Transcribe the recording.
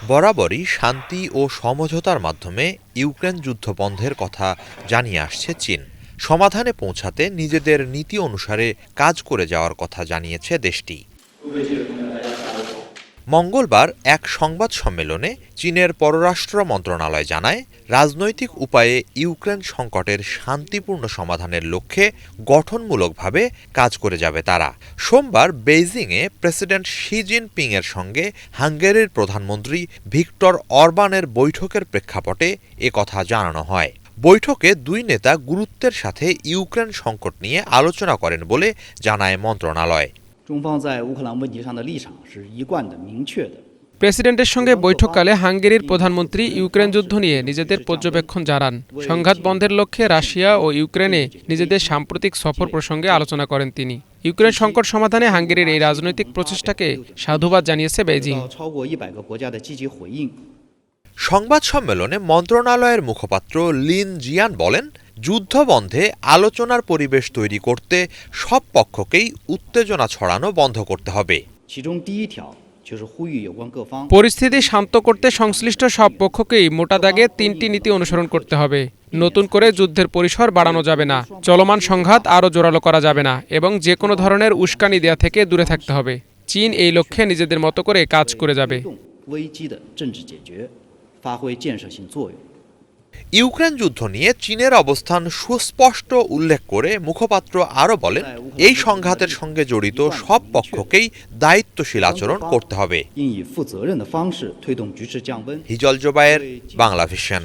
বরাবরই শান্তি ও সমঝোতার মাধ্যমে ইউক্রেন যুদ্ধ বন্ধের কথা জানিয়ে আসছে চীন। সমাধানে পৌঁছাতে নিজেদের নীতি অনুসারে কাজ করে যাওয়ার কথা জানিয়েছে দেশটি। মঙ্গলবার এক সংবাদ সম্মেলনে চীনের পররাষ্ট্র মন্ত্রণালয় জানায়, রাজনৈতিক উপায়ে ইউক্রেন সংকটের শান্তিপূর্ণ সমাধানের লক্ষ্যে গঠনমূলকভাবে কাজ করে যাবে তারা। সোমবার বেইজিংয়ে প্রেসিডেন্ট শি জিনপিংয়ের সঙ্গে হাঙ্গেরির প্রধানমন্ত্রী ভিক্টর অরবানের বৈঠকের প্রেক্ষাপটে একথা জানানো হয়। বৈঠকে দুই নেতা গুরুত্বের সাথে ইউক্রেন সংকট নিয়ে আলোচনা করেন বলে জানায় মন্ত্রণালয়। প্রেসিডেন্টের সঙ্গে বৈঠককালে হাঙ্গেরির প্রধানমন্ত্রী ইউক্রেন যুদ্ধ নিয়ে নিজেদের পর্যবেক্ষণ জানান। সংঘাত বন্ধের লক্ষ্যে রাশিয়া ও ইউক্রেনে নিজেদের সাম্প্রতিক সফর প্রসঙ্গে আলোচনা করেন তিনি। ইউক্রেন সংকট সমাধানে হাঙ্গেরির এই রাজনৈতিক প্রচেষ্টাকে সাধুবাদ জানিয়েছে বেইজিং। সংবাদ সম্মেলনে মন্ত্রণালয়ের মুখপাত্র লিন জিয়ান বলেন, যুদ্ধ বন্ধে আলোচনার পরিবেশ তৈরি করতে সব পক্ষকেই উত্তেজনা ছড়ানো বন্ধ করতে হবে। পরিস্থিতি শান্ত করতে সংশ্লিষ্ট সব পক্ষকেই মোটা দাগে 3টি নীতি অনুসরণ করতে হবে। নতুন করে যুদ্ধের পরিসর বাড়ানো যাবে না, চলমান সংঘাত আরও জোরালো করা যাবে না এবং যে কোনো ধরনের উস্কানি দেয়া থেকে দূরে থাকতে হবে। চীন এই লক্ষ্যে নিজেদের মতো করে কাজ করে যাবে। ইউক্রেন যুদ্ধ নিয়ে চীনের অবস্থান সুস্পষ্ট উল্লেখ করে মুখপাত্র আরও বলেন, এই সংঘাতের সঙ্গে জড়িত সব পক্ষকেই দায়িত্বশীল আচরণ করতে হবে। হিজল জোবায়ের, বাংলা ভিশন।